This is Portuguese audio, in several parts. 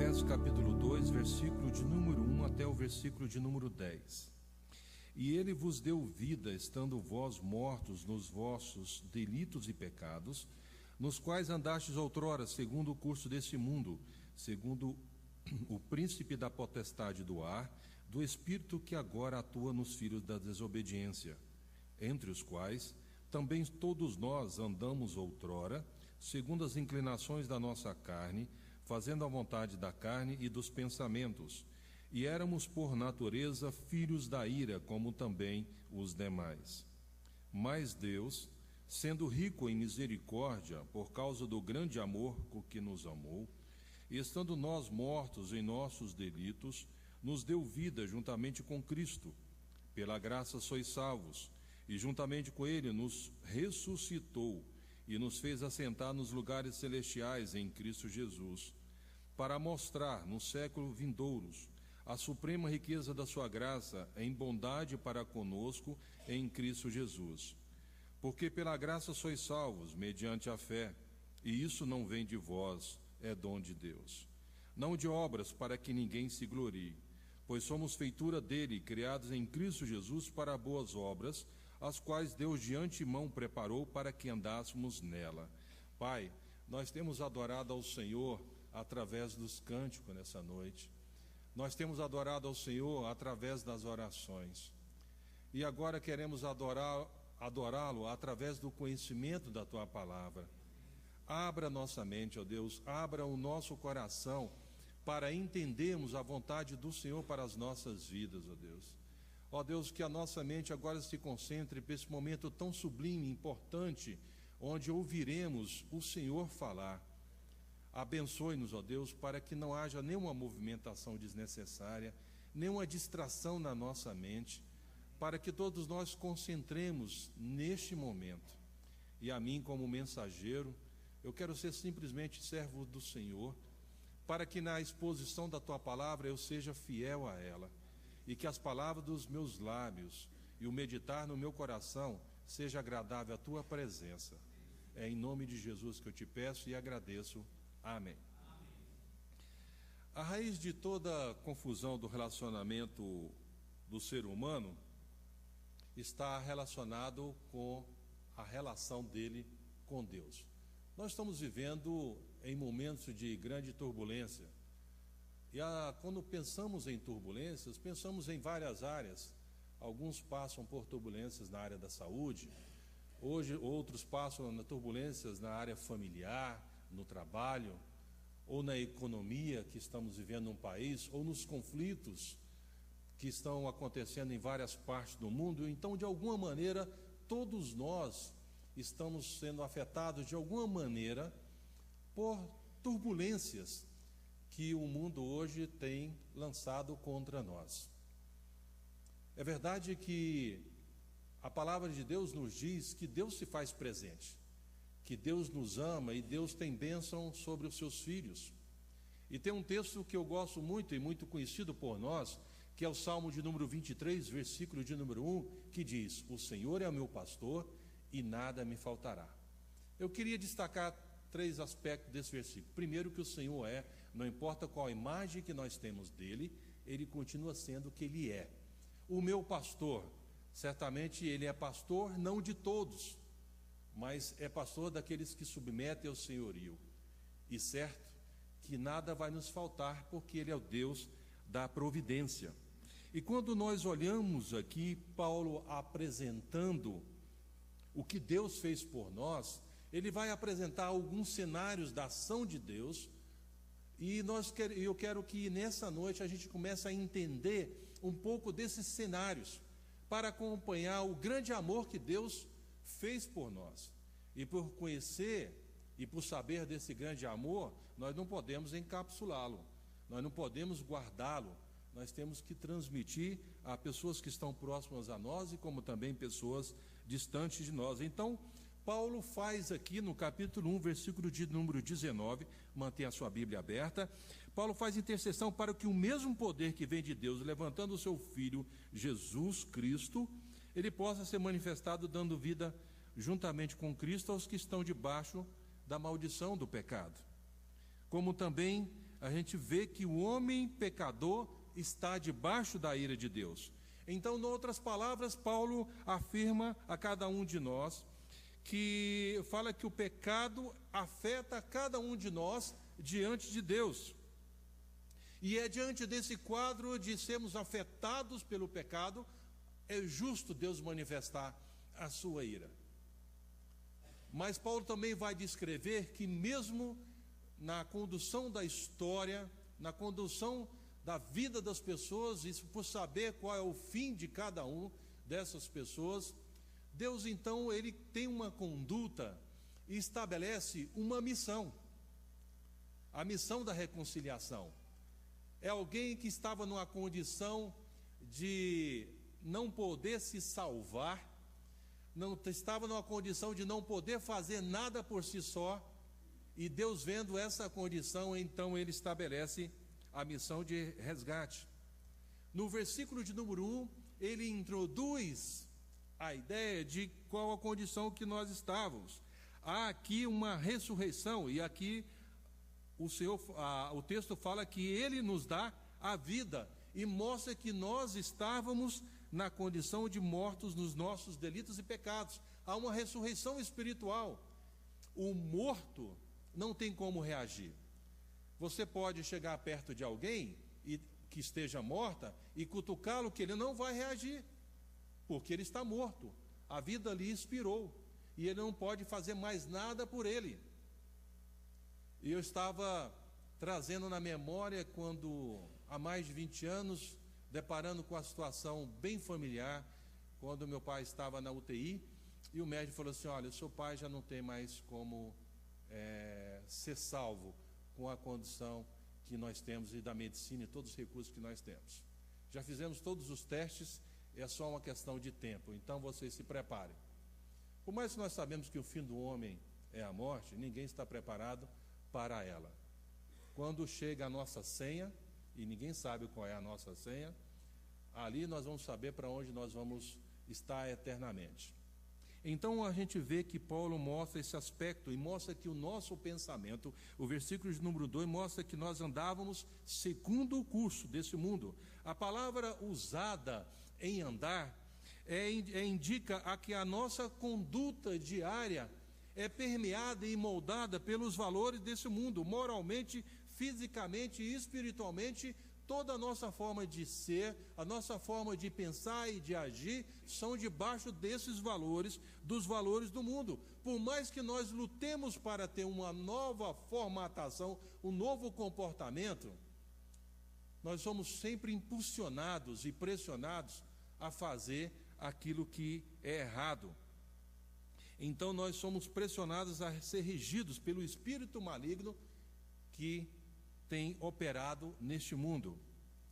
Efésios capítulo 2, versículo de número 1 até o versículo de número 10. E ele vos deu vida, estando vós mortos nos vossos delitos e pecados, nos quais andastes outrora, segundo o curso deste mundo, segundo o príncipe da potestade do ar, do espírito que agora atua nos filhos da desobediência, entre os quais também todos nós andamos outrora, segundo as inclinações da nossa carne, fazendo a vontade da carne e dos pensamentos, e éramos por natureza filhos da ira, como também os demais. Mas Deus, sendo rico em misericórdia, por causa do grande amor com que nos amou, e estando nós mortos em nossos delitos, nos deu vida juntamente com Cristo. Pela graça sois salvos, e juntamente com Ele nos ressuscitou e nos fez assentar nos lugares celestiais em Cristo Jesus, para mostrar nos séculos vindouros a suprema riqueza da sua graça em bondade para conosco em Cristo Jesus. Porque pela graça sois salvos, mediante a fé, e isso não vem de vós, é dom de Deus. Não de obras, para que ninguém se glorie, pois somos feitura dele, criados em Cristo Jesus para boas obras, as quais Deus de antemão preparou para que andássemos nela. Pai, nós temos adorado ao Senhor através dos cânticos nessa noite. Nós temos adorado ao Senhor através das orações. E agora queremos adorá-lo através do conhecimento da Tua palavra. Abra nossa mente, ó Deus, abra o nosso coração para entendermos a vontade do Senhor para as nossas vidas, ó Deus. Ó Deus, que a nossa mente agora se concentre para esse momento tão sublime e importante, onde ouviremos o Senhor falar. Abençoe-nos, ó Deus, para que não haja nenhuma movimentação desnecessária, nenhuma distração na nossa mente, para que todos nós concentremos neste momento. E a mim, como mensageiro, eu quero ser simplesmente servo do Senhor, para que na exposição da Tua palavra eu seja fiel a ela, e que as palavras dos meus lábios e o meditar no meu coração seja agradável à Tua presença. É em nome de Jesus que eu te peço e agradeço. Amém. A raiz de toda a confusão do relacionamento do ser humano está relacionado com a relação dele com Deus. Nós estamos vivendo em momentos de grande turbulência. E quando pensamos em turbulências, pensamos em várias áreas. Alguns passam por turbulências na área da saúde, hoje outros passam por turbulências na área familiar, no trabalho, ou na economia que estamos vivendo num país, ou nos conflitos que estão acontecendo em várias partes do mundo. Então, de alguma maneira, todos nós estamos sendo afetados de alguma maneira por turbulências que o mundo hoje tem lançado contra nós. É verdade que a palavra de Deus nos diz que Deus se faz presente, que Deus nos ama e Deus tem bênção sobre os seus filhos. E tem um texto que eu gosto muito e muito conhecido por nós, que é o Salmo de número 23, versículo de número 1, que diz: o Senhor é o meu pastor e nada me faltará. Eu queria destacar 3 aspectos desse versículo. Primeiro, que o Senhor não importa qual imagem que nós temos dele, ele continua sendo o que ele é. O meu pastor, certamente ele é pastor não de todos, mas é pastor daqueles que submetem ao senhorio. E certo que nada vai nos faltar, porque ele é o Deus da providência. E quando nós olhamos aqui Paulo apresentando o que Deus fez por nós, ele vai apresentar alguns cenários da ação de Deus, e eu quero que nessa noite a gente comece a entender um pouco desses cenários, para acompanhar o grande amor que Deus fez por nós. E por conhecer e por saber desse grande amor, nós não podemos encapsulá-lo, nós não podemos guardá-lo, nós temos que transmitir a pessoas que estão próximas a nós e como também pessoas distantes de nós. Então, Paulo faz aqui no capítulo 1, versículo de número 19, mantenha a sua Bíblia aberta. Paulo faz intercessão para que o mesmo poder que vem de Deus, levantando o seu Filho Jesus Cristo, ele possa ser manifestado, dando vida juntamente com Cristo aos que estão debaixo da maldição do pecado, como também a gente vê que o homem pecador está debaixo da ira de Deus. Então, em outras palavras, Paulo afirma a cada um de nós, que fala que o pecado afeta cada um de nós diante de Deus. E é diante desse quadro de sermos afetados pelo pecado, é justo Deus manifestar a sua ira. Mas Paulo também vai descrever que mesmo na condução da história, na condução da vida das pessoas, e por saber qual é o fim de cada um dessas pessoas, Deus então ele tem uma conduta e estabelece uma missão, a missão da reconciliação. É alguém que estava numa condição de não poder se salvar, estava numa condição de não poder fazer nada por si só, e Deus vendo essa condição, então ele estabelece a missão de resgate. No versículo de número 1, ele introduz a ideia de qual a condição que nós estávamos. Há aqui uma ressurreição, e aqui o texto fala que ele nos dá a vida, e mostra que nós estávamos na condição de mortos nos nossos delitos e pecados. Há uma ressurreição espiritual. O morto não tem como reagir. Você pode chegar perto de alguém que esteja morta e cutucá-lo, que ele não vai reagir, porque ele está morto. A vida ali expirou e ele não pode fazer mais nada por ele. E eu estava trazendo na memória quando, há mais de 20 anos, deparando com a situação bem familiar, quando meu pai estava na UTI, e o médico falou assim: olha, o seu pai já não tem mais como ser salvo com a condição que nós temos e da medicina e todos os recursos que nós temos. Já fizemos todos os testes, é só uma questão de tempo, então vocês se preparem. Por mais que nós sabemos que o fim do homem é a morte, ninguém está preparado para ela. Quando chega a nossa senha, e ninguém sabe qual é a nossa senha, ali nós vamos saber para onde nós vamos estar eternamente. Então a gente vê que Paulo mostra esse aspecto e mostra que o nosso pensamento, o versículo de número 2 mostra que nós andávamos segundo o curso desse mundo. A palavra usada em andar indica a que a nossa conduta diária é permeada e moldada pelos valores desse mundo, moralmente, fisicamente e espiritualmente. Toda a nossa forma de ser, a nossa forma de pensar e de agir são debaixo desses valores, dos valores do mundo. Por mais que nós lutemos para ter uma nova formatação, um novo comportamento, nós somos sempre impulsionados e pressionados a fazer aquilo que é errado. Então nós somos pressionados a ser regidos pelo espírito maligno que tem operado neste mundo.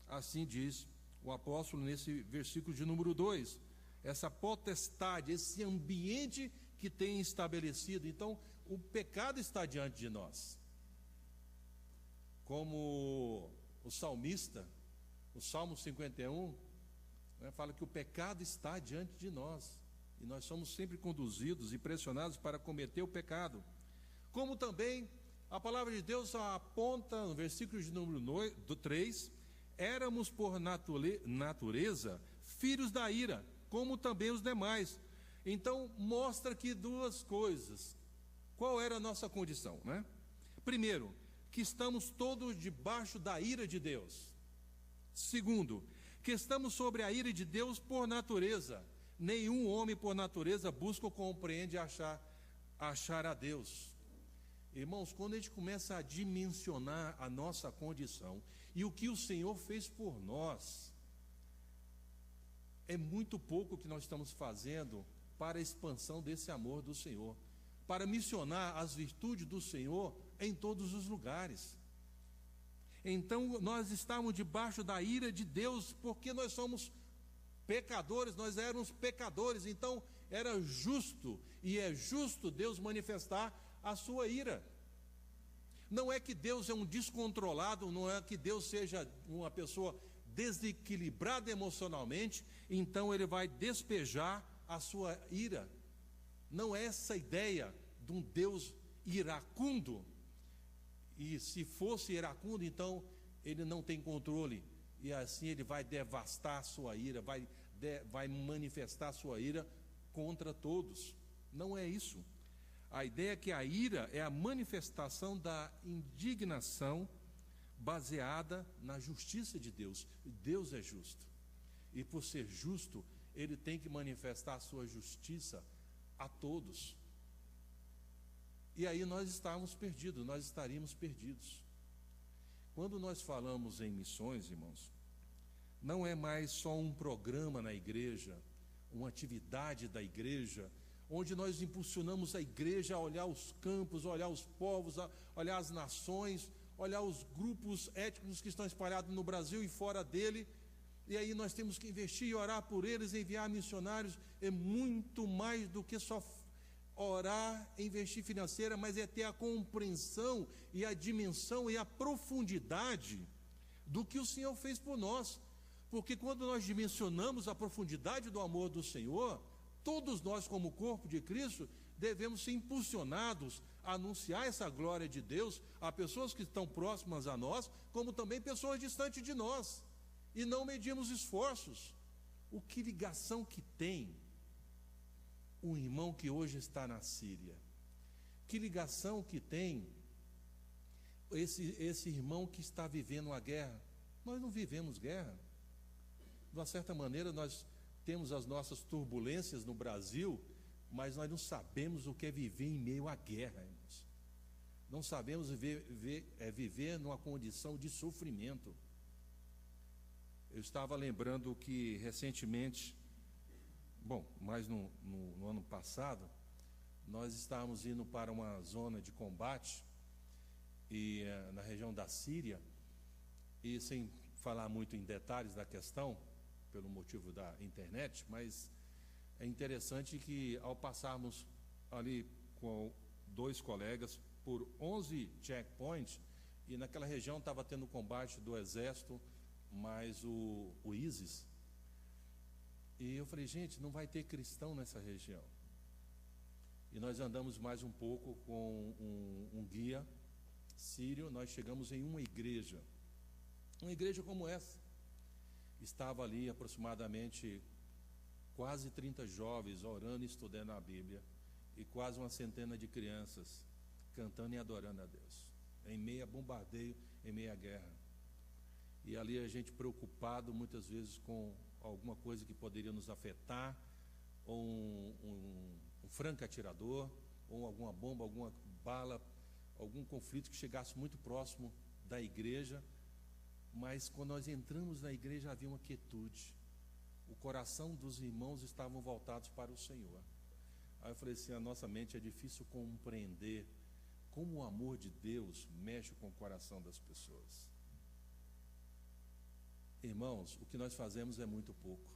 Assim diz o apóstolo nesse versículo de número 2, essa potestade, esse ambiente que tem estabelecido. Então o pecado está diante de nós, como o salmista, o Salmo 51, fala que o pecado está diante de nós, e nós somos sempre conduzidos e pressionados para cometer o pecado. Como também a palavra de Deus aponta no versículo de número 3, éramos por natureza filhos da ira, como também os demais. Então mostra aqui duas coisas. Qual era a nossa condição, né? Primeiro, que estamos todos debaixo da ira de Deus. Segundo, que estamos sobre a ira de Deus por natureza. Nenhum homem por natureza busca ou compreende achar a Deus. Irmãos, quando a gente começa a dimensionar a nossa condição e o que o Senhor fez por nós, é muito pouco o que nós estamos fazendo para a expansão desse amor do Senhor, para missionar as virtudes do Senhor em todos os lugares. Então nós estamos debaixo da ira de Deus, porque nós somos pecadores, nós éramos pecadores. Então era justo, e é justo Deus manifestar a sua ira. Não é que Deus é um descontrolado, não é que Deus seja uma pessoa desequilibrada emocionalmente, então ele vai despejar a sua ira. Não é essa ideia de um Deus iracundo. e se fosse iracundo, então ele não tem controle, e assim ele vai devastar a sua ira, vai manifestar a sua ira contra todos. Não é isso. A ideia é que a ira é a manifestação da indignação baseada na justiça de Deus. Deus é justo, e por ser justo, ele tem que manifestar a sua justiça a todos. E aí nós estaríamos perdidos. Quando nós falamos em missões, irmãos, não é mais só um programa na igreja, uma atividade da igreja, onde nós impulsionamos a igreja a olhar os campos, a olhar os povos, a olhar as nações, olhar os grupos étnicos que estão espalhados no Brasil e fora dele, e aí nós temos que investir e orar por eles, enviar missionários. É muito mais do que só orar, investir financeira, mas é ter a compreensão e a dimensão e a profundidade do que o Senhor fez por nós. Porque quando nós dimensionamos a profundidade do amor do Senhor, todos nós, como corpo de Cristo, devemos ser impulsionados a anunciar essa glória de Deus a pessoas que estão próximas a nós, como também pessoas distantes de nós, e não medimos esforços. O que ligação que tem um irmão que hoje está na Síria? Que ligação que tem esse irmão que está vivendo uma guerra? Nós não vivemos guerra. De uma certa maneira, nós temos as nossas turbulências no Brasil, mas nós não sabemos o que é viver em meio à guerra, irmãos. Não sabemos viver numa condição de sofrimento. Eu estava lembrando que recentemente, mais no ano passado, nós estávamos indo para uma zona de combate e na região da Síria, e sem falar muito em detalhes da questão, pelo motivo da internet, mas é interessante que ao passarmos ali com 2 colegas por 11 checkpoints, e naquela região estava tendo combate do exército, mais o ISIS, e eu falei, gente, não vai ter cristão nessa região. E nós andamos mais um pouco com um guia sírio, nós chegamos em uma igreja como essa. Estava ali aproximadamente quase 30 jovens orando e estudando a Bíblia, e quase uma centena de crianças cantando e adorando a Deus, em meio a bombardeio, em meio à guerra. E ali a gente preocupado muitas vezes com alguma coisa que poderia nos afetar, ou um franco atirador, ou alguma bomba, alguma bala, algum conflito que chegasse muito próximo da igreja. Mas quando nós entramos na igreja havia uma quietude, o coração dos irmãos estavam voltados para o Senhor. Aí eu falei assim, a nossa mente é difícil compreender como o amor de Deus mexe com o coração das pessoas. Irmãos, o que nós fazemos é muito pouco.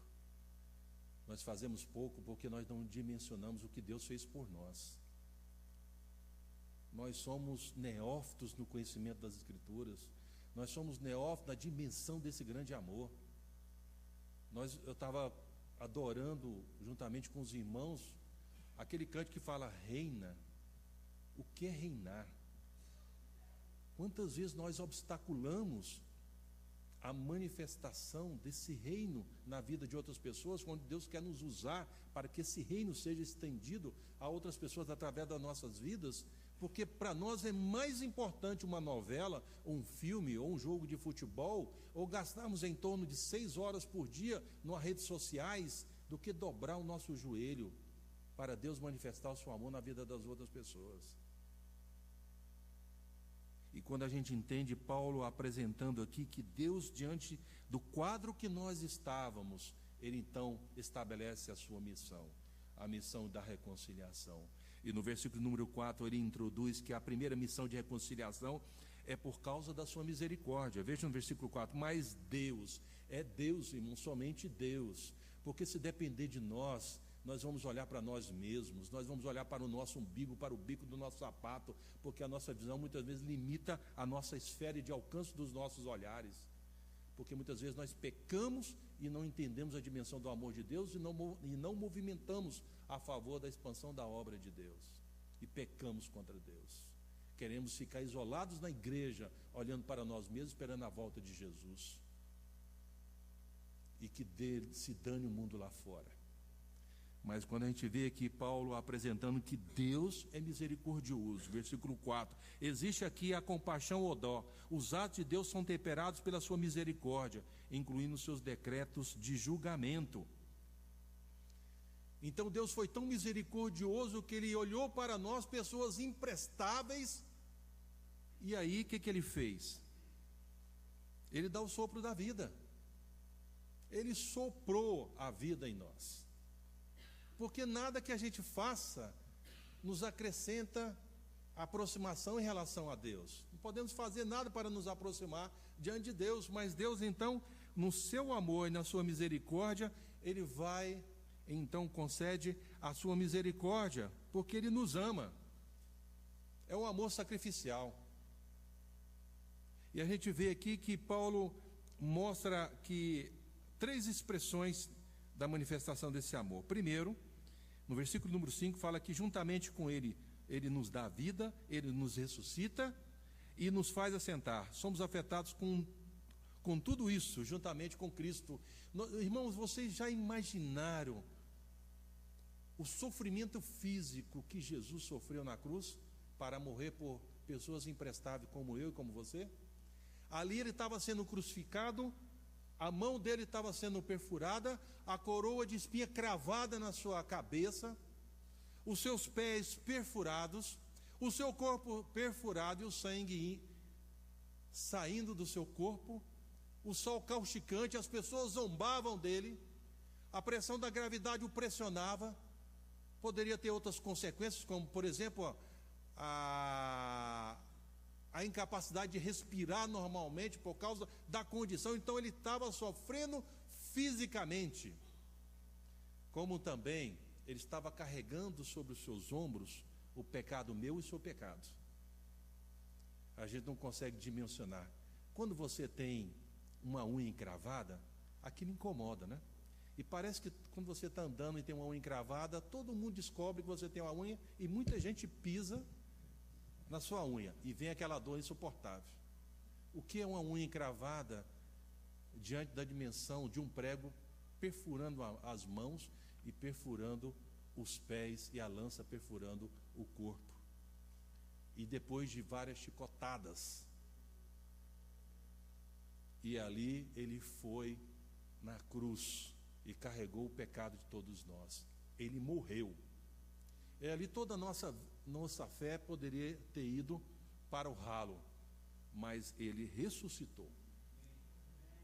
Nós fazemos pouco porque nós não dimensionamos o que Deus fez por nós. Nós somos neófitos no conhecimento das Escrituras. Nós somos neófitos na dimensão desse grande amor. Eu estava adorando juntamente com os irmãos aquele canto que fala reina. O que é reinar? Quantas vezes nós obstaculamos a manifestação desse reino na vida de outras pessoas, quando Deus quer nos usar para que esse reino seja estendido a outras pessoas através das nossas vidas, porque para nós é mais importante uma novela, um filme ou um jogo de futebol, ou gastarmos em torno de 6 horas por dia nas redes sociais, do que dobrar o nosso joelho para Deus manifestar o seu amor na vida das outras pessoas. E quando a gente entende Paulo apresentando aqui que Deus, diante do quadro que nós estávamos, ele então estabelece a sua missão, a missão da reconciliação. E no versículo número 4 ele introduz que a primeira missão de reconciliação é por causa da sua misericórdia. Veja no versículo 4, mas Deus, é Deus, irmão, somente Deus, porque se depender de nós, nós vamos olhar para nós mesmos, nós vamos olhar para o nosso umbigo, para o bico do nosso sapato, porque a nossa visão muitas vezes limita a nossa esfera de alcance dos nossos olhares, porque muitas vezes nós pecamos e não entendemos a dimensão do amor de Deus e não movimentamos a favor da expansão da obra de Deus, e pecamos contra Deus. queremos ficar isolados na igreja, olhando para nós mesmos, esperando a volta de Jesus. E que se dane o mundo lá fora. Mas quando a gente vê aqui Paulo apresentando que Deus é misericordioso, versículo 4, existe aqui a compaixão ou dó. Os atos de Deus são temperados pela sua misericórdia, incluindo os seus decretos de julgamento. Então Deus foi tão misericordioso que Ele olhou para nós, pessoas imprestáveis, e aí o que Ele fez? Ele dá o sopro da vida. Ele soprou a vida em nós. Porque nada que a gente faça nos acrescenta aproximação em relação a Deus. Não podemos fazer nada para nos aproximar diante de Deus, mas Deus então, no seu amor e na sua misericórdia, Ele vai, então concede a sua misericórdia, porque Ele nos ama. É um amor sacrificial. E a gente vê aqui que Paulo mostra que 3 expressões da manifestação desse amor. Primeiro, no versículo número 5, fala que juntamente com Ele, Ele nos dá vida, Ele nos ressuscita e nos faz assentar. Somos afetados com tudo isso, juntamente com Cristo. Irmãos, vocês já imaginaram o sofrimento físico que Jesus sofreu na cruz para morrer por pessoas imprestáveis como eu e como você? Ali Ele estava sendo crucificado, a mão dele estava sendo perfurada, a coroa de espinha cravada na sua cabeça, os seus pés perfurados, o seu corpo perfurado e o sangue saindo do seu corpo, o sol causticante, as pessoas zombavam dele, a pressão da gravidade o pressionava. Poderia ter outras consequências, como por exemplo a incapacidade de respirar normalmente por causa da condição. Então ele estava sofrendo fisicamente, como também ele estava carregando sobre os seus ombros o pecado meu e o seu pecado. A gente não consegue dimensionar. Quando você tem uma unha encravada, aquilo incomoda, né? E parece que quando você está andando e tem uma unha encravada, todo mundo descobre que você tem uma unha e muita gente pisa na sua unha e vem aquela dor insuportável. O que é uma unha encravada diante da dimensão de um prego perfurando as mãos e perfurando os pés e a lança perfurando o corpo? E depois de várias chicotadas, e ali ele foi na cruz e carregou o pecado de todos nós. Ele morreu. E ali toda a nossa fé poderia ter ido para o ralo, mas ele ressuscitou.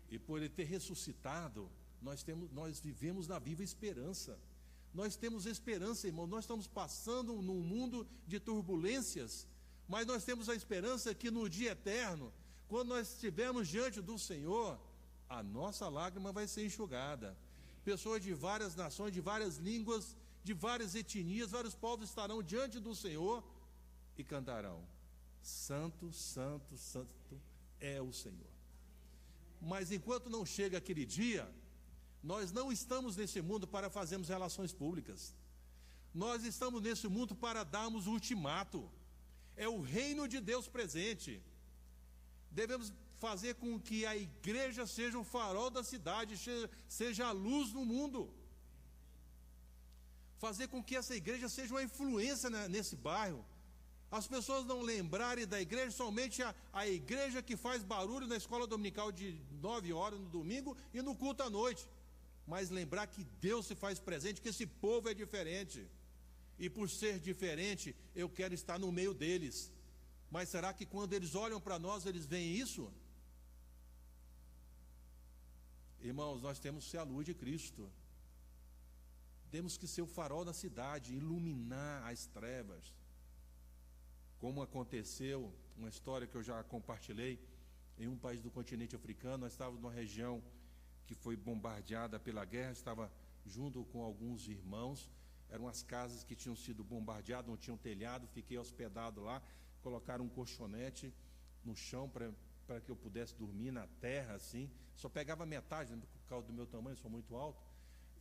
E por ele ter ressuscitado, nós vivemos na viva esperança. Nós temos esperança, irmão. Nós estamos passando num mundo de turbulências, mas nós temos a esperança que no dia eterno, quando nós estivermos diante do Senhor, a nossa lágrima vai ser enxugada. Pessoas de várias nações, de várias línguas, de várias etnias, vários povos estarão diante do Senhor e cantarão: Santo, Santo, Santo é o Senhor. Mas enquanto não chega aquele dia, nós não estamos nesse mundo para fazermos relações públicas. Nós estamos nesse mundo para darmos o ultimato. É o reino de Deus presente. Devemos fazer com que a igreja seja o farol da cidade, seja a luz no mundo. Fazer com que essa igreja seja uma influência nesse bairro. As pessoas não lembrarem da igreja somente a igreja que faz barulho na escola dominical de 9 horas no domingo e no culto à noite, mas lembrar que Deus se faz presente, que esse povo é diferente, e por ser diferente eu quero estar no meio deles. Mas será que quando eles olham para nós eles veem isso? Irmãos, nós temos que ser a luz de Cristo. Temos que ser o farol da cidade, iluminar as trevas. Como aconteceu, uma história que eu já compartilhei, em um país do continente africano. Nós estávamos numa região que foi bombardeada pela guerra, estava junto com alguns irmãos. Eram as casas que tinham sido bombardeadas, não tinham telhado. Fiquei hospedado lá, colocaram um colchonete no chão para que eu pudesse dormir na terra, assim. Só pegava metade, né, por causa do meu tamanho, sou muito alto.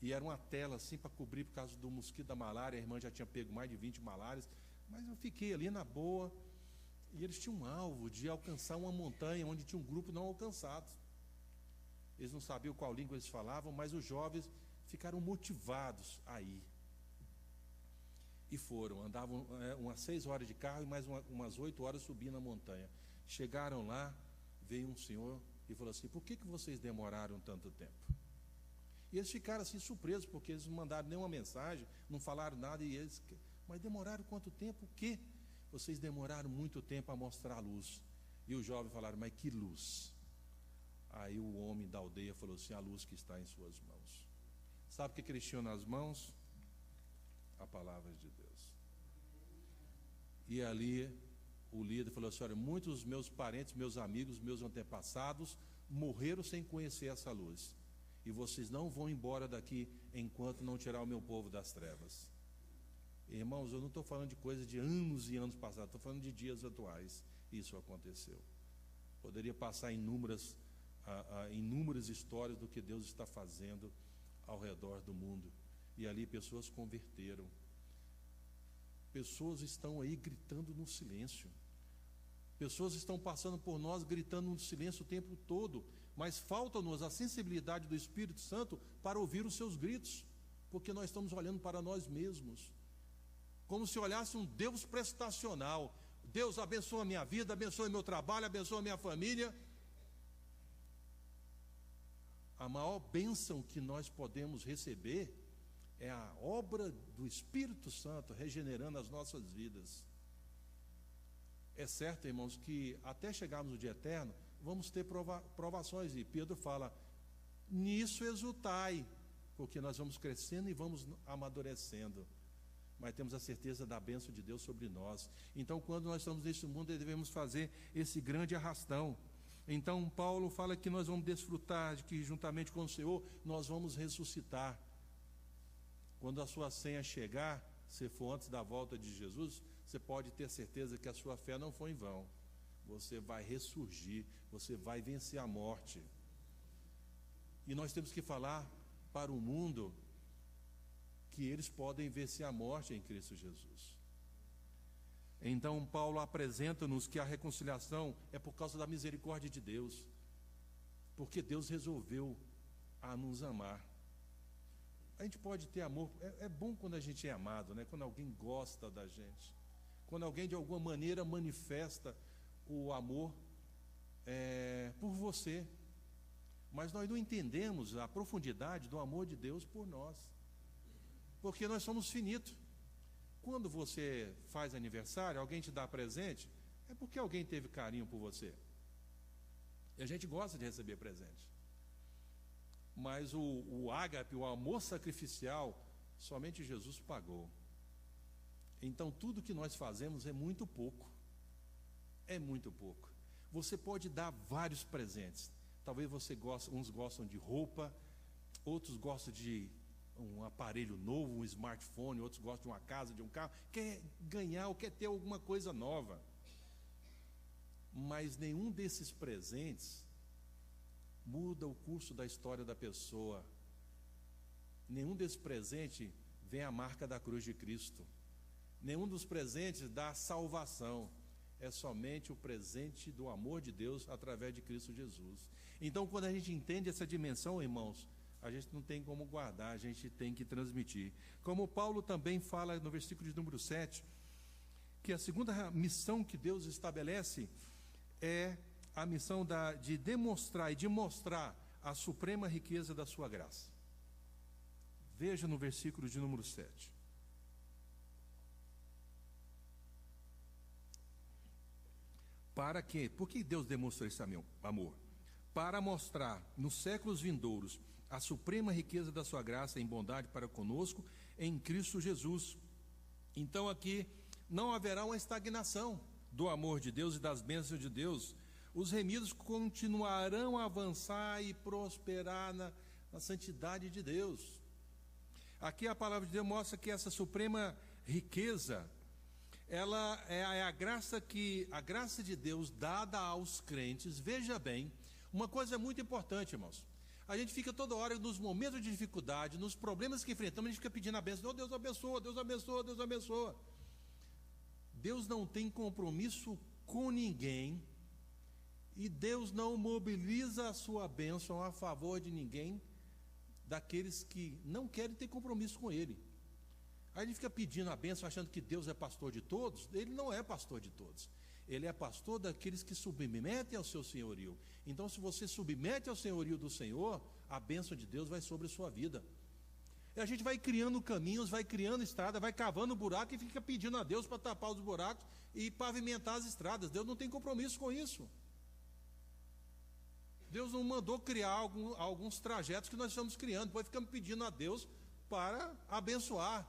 E era uma tela assim para cobrir por causa do mosquito da malária. A irmã já tinha pego mais de 20 malárias, mas eu fiquei ali na boa. E eles tinham um alvo de alcançar uma montanha onde tinha um grupo não alcançado. Eles não sabiam qual língua eles falavam, mas os jovens ficaram motivados a ir. E foram, andavam umas 6 horas de carro e mais umas 8 horas subindo a montanha. Chegaram lá, veio um senhor e falou assim: por que vocês demoraram tanto tempo? E eles ficaram assim surpresos, porque eles não mandaram nenhuma mensagem, não falaram nada, e eles, mas demoraram quanto tempo? O quê? Vocês demoraram muito tempo a mostrar a luz. E os jovens falaram: mas que luz? Aí o homem da aldeia falou assim: a luz que está em suas mãos. Sabe o que eles tinham nas mãos? A palavra de Deus. E ali o líder falou assim: olha, muitos dos meus parentes, meus amigos, meus antepassados morreram sem conhecer essa luz, e vocês não vão embora daqui enquanto não tirar o meu povo das trevas. Irmãos, eu não estou falando de coisa de anos e anos passados, estou falando de dias atuais. Isso aconteceu. Poderia passar inúmeras histórias do que Deus está fazendo ao redor do mundo. E ali pessoas converteram. Pessoas estão aí gritando no silêncio. Pessoas estão passando por nós gritando no silêncio o tempo todo, mas falta-nos a sensibilidade do Espírito Santo para ouvir os seus gritos, porque nós estamos olhando para nós mesmos, como se olhasse um Deus prestacional. Deus abençoa a minha vida, abençoa meu trabalho, abençoa a minha família. A maior bênção que nós podemos receber é a obra do Espírito Santo regenerando as nossas vidas. É certo, irmãos, que até chegarmos no dia eterno, vamos ter provações, e Pedro fala: nisso exultai, porque nós vamos crescendo e vamos amadurecendo, mas temos a certeza da bênção de Deus sobre nós. Então, quando nós estamos neste mundo, devemos fazer esse grande arrastão. Então, Paulo fala que nós vamos desfrutar de que, juntamente com o Senhor, nós vamos ressuscitar. Quando a sua senha chegar, se for antes da volta de Jesus, você pode ter certeza que a sua fé não foi em vão. Você vai ressurgir, você vai vencer a morte. E nós temos que falar para o mundo que eles podem vencer a morte em Cristo Jesus. Então Paulo apresenta-nos que a reconciliação é por causa da misericórdia de Deus, porque Deus resolveu a nos amar. A gente pode ter amor, é bom quando a gente é amado, né? Quando alguém gosta da gente, quando alguém de alguma maneira manifesta o amor por você. Mas nós não entendemos a profundidade do amor de Deus por nós, porque nós somos finitos. Quando você faz aniversário, alguém te dá presente, é porque alguém teve carinho por você. E a gente gosta de receber presente. Mas o ágape, o amor sacrificial, somente Jesus pagou. Então tudo que nós fazemos é muito pouco. É muito pouco. Você pode dar vários presentes. Talvez uns gostam de roupa, outros gostam de um aparelho novo, um smartphone, outros gostam de uma casa, de um carro, quer ganhar ou quer ter alguma coisa nova. Mas nenhum desses presentes muda o curso da história da pessoa. Nenhum desses presentes vem a marca da cruz de Cristo. Nenhum dos presentes dá salvação. É somente o presente do amor de Deus através de Cristo Jesus. Então, quando a gente entende essa dimensão, irmãos, a gente não tem como guardar, a gente tem que transmitir. Como Paulo também fala no versículo de número 7, que a segunda missão que Deus estabelece é a missão de demonstrar e de mostrar a suprema riqueza da sua graça. Veja no versículo de número 7. Para quê? Por que Deus demonstrou esse amor? Para mostrar nos séculos vindouros a suprema riqueza da sua graça em bondade para conosco em Cristo Jesus. Então aqui não haverá uma estagnação do amor de Deus e das bênçãos de Deus. Os remidos continuarão a avançar e prosperar na santidade de Deus. Aqui a palavra de Deus mostra que essa suprema riqueza, ela é a graça de Deus dada aos crentes. Veja bem, uma coisa muito importante, irmãos. A gente fica toda hora nos momentos de dificuldade, nos problemas que enfrentamos, a gente fica pedindo a bênção. Oh, Deus abençoa, Deus abençoa, Deus abençoa. Deus não tem compromisso com ninguém, e Deus não mobiliza a sua bênção a favor de ninguém, daqueles que não querem ter compromisso com Ele. Aí ele fica pedindo a bênção, achando que Deus é pastor de todos. Ele não é pastor de todos. Ele é pastor daqueles que submetem ao seu senhorio. Então, se você submete ao senhorio do Senhor, a bênção de Deus vai sobre a sua vida. E a gente vai criando caminhos, vai criando estrada, vai cavando buraco e fica pedindo a Deus para tapar os buracos e pavimentar as estradas. Deus não tem compromisso com isso. Deus não mandou criar alguns trajetos que nós estamos criando, depois ficamos pedindo a Deus para abençoar.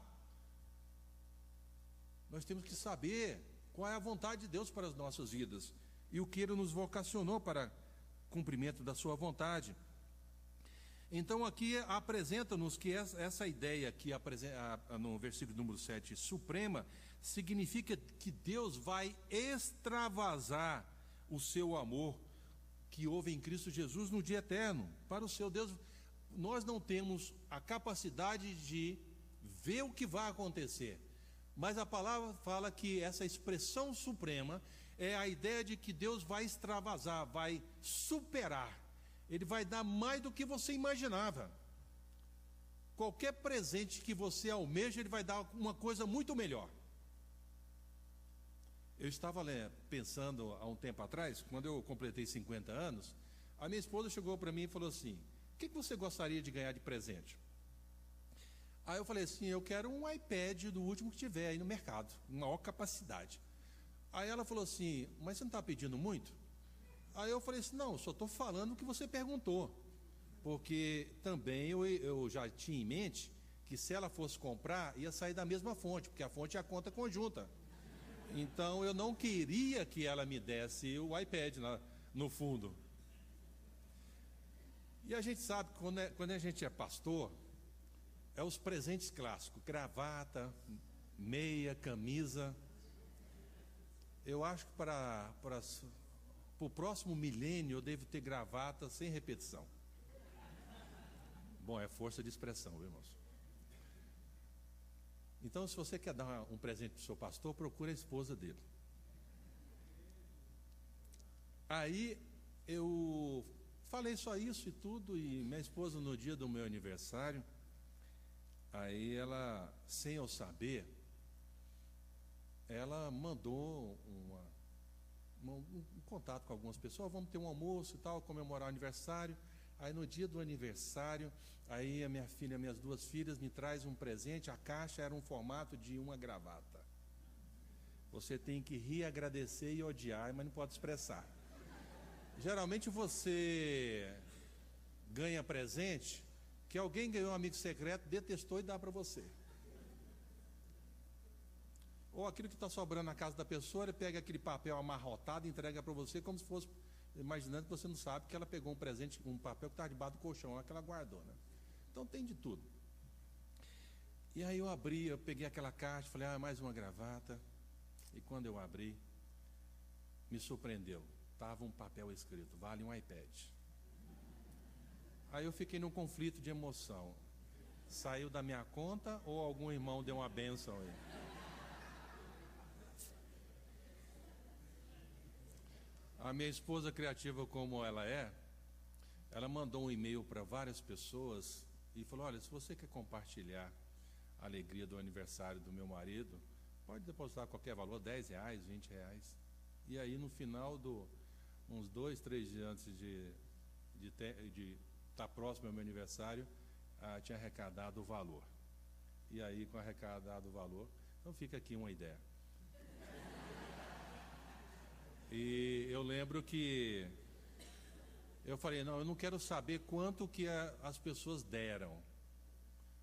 Nós temos que saber qual é a vontade de Deus para as nossas vidas e o que Ele nos vocacionou para cumprimento da sua vontade. Então aqui apresenta-nos que essa ideia aqui no versículo número 7, suprema, significa que Deus vai extravasar o seu amor que houve em Cristo Jesus no dia eterno. Para o seu Deus, nós não temos a capacidade de ver o que vai acontecer, mas a palavra fala que essa expressão suprema é a ideia de que Deus vai extravasar, vai superar. Ele vai dar mais do que você imaginava. Qualquer presente que você almeja, Ele vai dar uma coisa muito melhor. Eu estava pensando há um tempo atrás, quando eu completei 50 anos, a minha esposa chegou para mim e falou assim: o que você gostaria de ganhar de presente? Aí eu falei assim: eu quero um iPad do último que tiver aí no mercado, maior capacidade. Aí ela falou assim: mas você não está pedindo muito? Aí eu falei assim: não, só estou falando o que você perguntou, porque também eu já tinha em mente que se ela fosse comprar, ia sair da mesma fonte, porque a fonte é a conta conjunta. Então eu não queria que ela me desse o iPad no fundo. E a gente sabe que quando a gente é pastor, é os presentes clássicos: gravata, meia, camisa. Eu acho que para o próximo milênio eu devo ter gravata sem repetição. Bom, é força de expressão, viu, irmãos? Então, se você quer dar um presente para o seu pastor, procure a esposa dele. Aí eu falei só isso e tudo, e minha esposa, no dia do meu aniversário, aí ela, sem eu saber, ela mandou um contato com algumas pessoas: vamos ter um almoço e tal, comemorar o aniversário. Aí no dia do aniversário, aí a minha filha, minhas duas filhas, me traz um presente. A caixa era um formato de uma gravata. Você tem que rir, agradecer e odiar, mas não pode expressar. Geralmente você ganha presente que alguém ganhou um amigo secreto, detestou e dá para você. Ou aquilo que está sobrando na casa da pessoa, ele pega aquele papel amarrotado e entrega para você, como se fosse, imaginando que você não sabe que ela pegou um presente, um papel que está debaixo do colchão, lá que ela guardou, né? Então tem de tudo. E aí eu abri, eu peguei aquela caixa, falei: mais uma gravata. E quando eu abri, me surpreendeu. Estava um papel escrito: vale um iPad. Aí eu fiquei num conflito de emoção. Saiu da minha conta ou algum irmão deu uma bênção aí? A minha esposa, criativa como ela é, ela mandou um e-mail para várias pessoas e falou: olha, se você quer compartilhar a alegria do aniversário do meu marido, pode depositar qualquer valor, R$10, R$20. E aí no final uns 2, 3 dias antes de estar próximo ao meu aniversário, tinha arrecadado o valor. E aí, com arrecadado o valor, então fica aqui uma ideia. E eu lembro que eu falei: não, eu não quero saber quanto que as pessoas deram.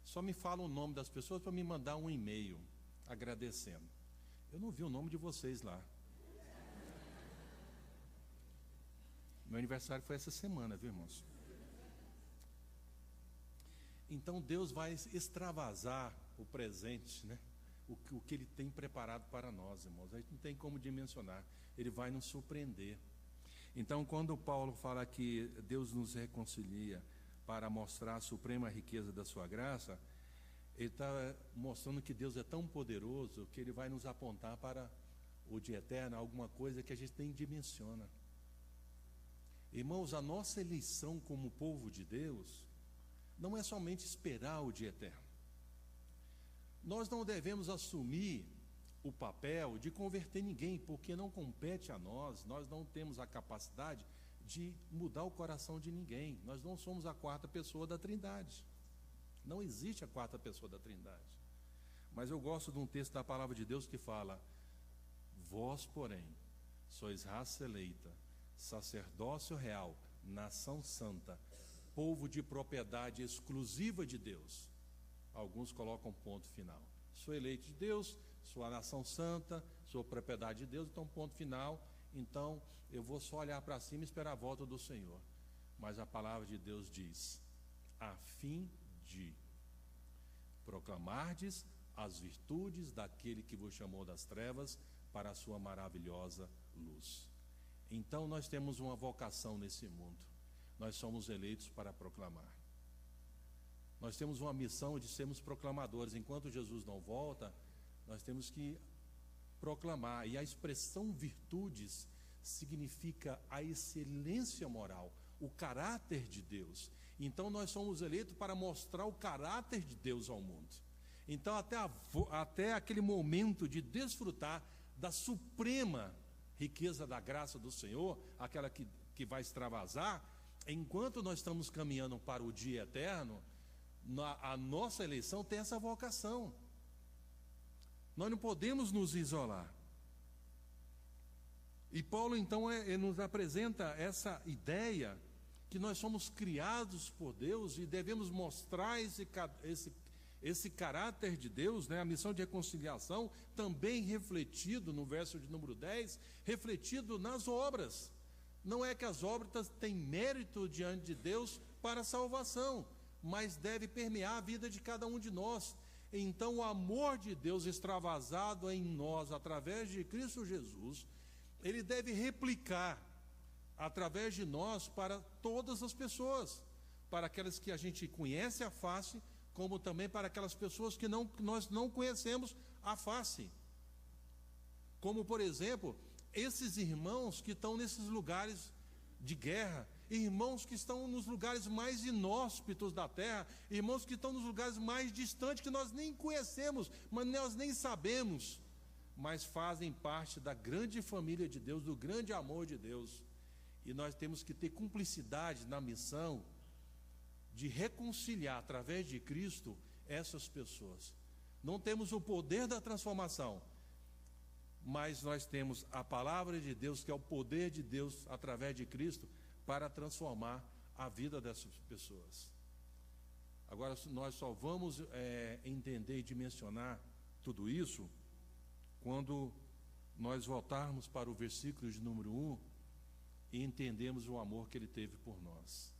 Só me fala o nome das pessoas para me mandar um e-mail agradecendo. Eu não vi o nome de vocês lá. Meu aniversário foi essa semana, viu, irmãos? Então Deus vai extravasar o presente, né? O que Ele tem preparado para nós, irmãos. A gente não tem como dimensionar. Ele vai nos surpreender. Então, quando Paulo fala que Deus nos reconcilia para mostrar a suprema riqueza da sua graça, ele está mostrando que Deus é tão poderoso que Ele vai nos apontar para ou de eterno, alguma coisa que a gente nem dimensiona. Irmãos, a nossa eleição como povo de Deus não é somente esperar o dia eterno. Nós não devemos assumir o papel de converter ninguém, porque não compete a nós, nós não temos a capacidade de mudar o coração de ninguém. Nós não somos a quarta pessoa da Trindade. Não existe a quarta pessoa da Trindade. Mas eu gosto de um texto da palavra de Deus que fala: vós, porém, sois raça eleita, sacerdócio real, nação santa, povo de propriedade exclusiva de Deus. Alguns colocam ponto final. Sou eleito de Deus, sou a nação santa, sou propriedade de Deus, então ponto final. Então eu vou só olhar para cima e esperar a volta do Senhor. Mas a palavra de Deus diz: a fim de proclamardes as virtudes daquele que vos chamou das trevas para a sua maravilhosa luz. Então nós temos uma vocação nesse mundo. Nós somos eleitos para proclamar. Nós temos uma missão de sermos proclamadores. Enquanto Jesus não volta, nós temos que proclamar. E a expressão virtudes significa a excelência moral, o caráter de Deus. Então nós somos eleitos para mostrar o caráter de Deus ao mundo. Então até aquele momento de desfrutar da suprema riqueza da graça do Senhor, aquela que vai extravasar, enquanto nós estamos caminhando para o dia eterno, a nossa eleição tem essa vocação. Nós não podemos nos isolar. E Paulo então nos apresenta essa ideia que nós somos criados por Deus e devemos mostrar esse caráter de Deus, né? A missão de reconciliação, também refletido no verso de número 10, refletido nas obras. Não é que as obras têm mérito diante de Deus para a salvação, mas deve permear a vida de cada um de nós. Então o amor de Deus extravasado em nós, através de Cristo Jesus, ele deve replicar através de nós para todas as pessoas, para aquelas que a gente conhece a face, como também para aquelas pessoas que nós não conhecemos a face. Como, por exemplo, esses irmãos que estão nesses lugares de guerra, irmãos que estão nos lugares mais inóspitos da terra, irmãos que estão nos lugares mais distantes, que nós nem conhecemos, mas nós nem sabemos, mas fazem parte da grande família de Deus, do grande amor de Deus. E nós temos que ter cumplicidade na missão de reconciliar através de Cristo essas pessoas. Não temos o poder da transformação, mas nós temos a palavra de Deus, que é o poder de Deus através de Cristo, para transformar a vida dessas pessoas. Agora, nós só vamos entender e dimensionar tudo isso quando nós voltarmos para o versículo de número 1 e entendemos o amor que Ele teve por nós.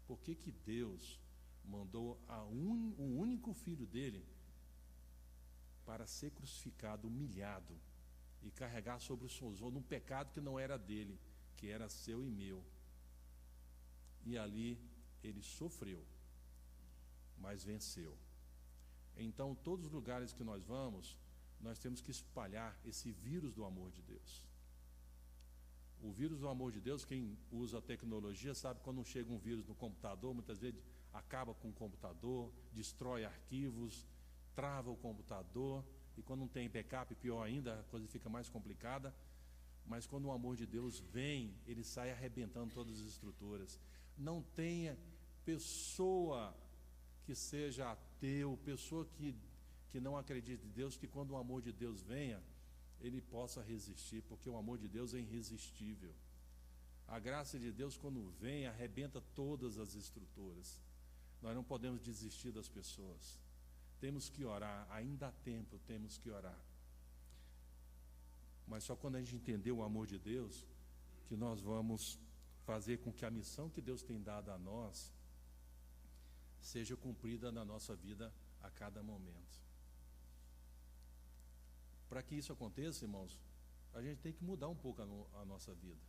Por que que Deus mandou o único filho dele para ser crucificado, humilhado e carregar sobre os seus ombros um pecado que não era dele, que era seu e meu? E ali ele sofreu, mas venceu. Então, todos os lugares que nós vamos, nós temos que espalhar esse vírus do amor de Deus. O vírus do amor de Deus, quem usa a tecnologia sabe, quando chega um vírus no computador, muitas vezes acaba com o computador, destrói arquivos, trava o computador, e quando não tem backup, pior ainda, a coisa fica mais complicada. Mas quando o amor de Deus vem, ele sai arrebentando todas as estruturas. Não tenha pessoa que seja ateu, pessoa que não acredite em Deus, que quando o amor de Deus venha, ele possa resistir, porque o amor de Deus é irresistível. A graça de Deus, quando vem, arrebenta todas as estruturas. Nós não podemos desistir das pessoas. Temos que orar, ainda há tempo, temos que orar. Mas só quando a gente entender o amor de Deus, que nós vamos fazer com que a missão que Deus tem dado a nós seja cumprida na nossa vida a cada momento. Para que isso aconteça, irmãos, a gente tem que mudar um pouco a nossa vida.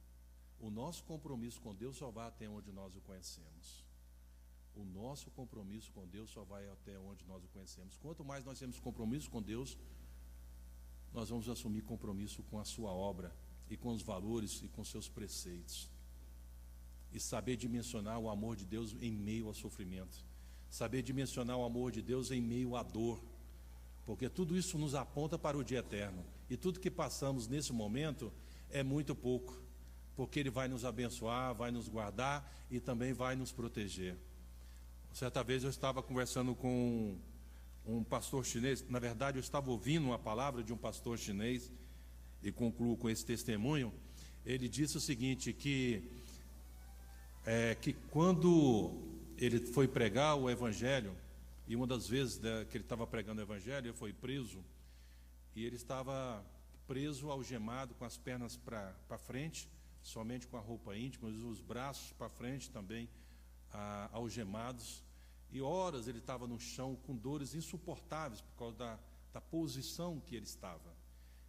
O nosso compromisso com Deus só vai até onde nós o conhecemos. O nosso compromisso com Deus só vai até onde nós o conhecemos. Quanto mais nós temos compromisso com Deus, nós vamos assumir compromisso com a sua obra e com os valores e com seus preceitos. E saber dimensionar o amor de Deus em meio ao sofrimento. Saber dimensionar o amor de Deus em meio à dor. Porque tudo isso nos aponta para o dia eterno. E tudo que passamos nesse momento é muito pouco. Porque Ele vai nos abençoar, vai nos guardar e também vai nos proteger. Certa vez eu estava conversando com um pastor chinês. Na verdade, eu estava ouvindo uma palavra de um pastor chinês. E concluo com esse testemunho. Ele disse o seguinte, que quando ele foi pregar o Evangelho, e uma das vezes que ele estava pregando o Evangelho, ele foi preso, e ele estava preso, algemado, com as pernas para frente, somente com a roupa íntima, os braços para frente também algemados, e horas ele estava no chão com dores insuportáveis por causa da posição que ele estava.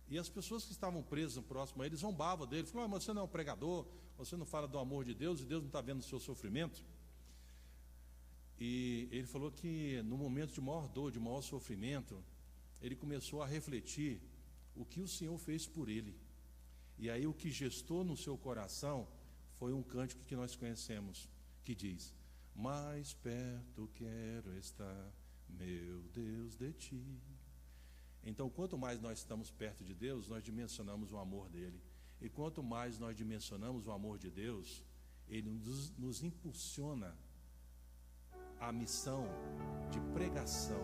E as pessoas que estavam presas próximo a ele zombavam dele, falavam: mas você não é um pregador, você não fala do amor de Deus, e Deus não está vendo o seu sofrimento. E ele falou que no momento de maior dor, de maior sofrimento, ele começou a refletir o que o Senhor fez por ele. E aí o que gestou no seu coração foi um cântico que nós conhecemos, que diz: mais perto quero estar, meu Deus, de ti. Então, quanto mais nós estamos perto de Deus, nós dimensionamos o amor dele. E quanto mais nós dimensionamos o amor de Deus, ele nos impulsiona a missão de pregação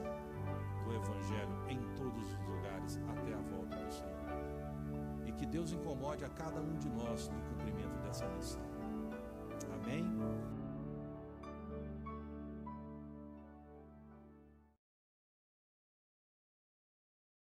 do Evangelho em todos os lugares até a volta do Senhor. E que Deus incomode a cada um de nós no cumprimento dessa missão. Amém?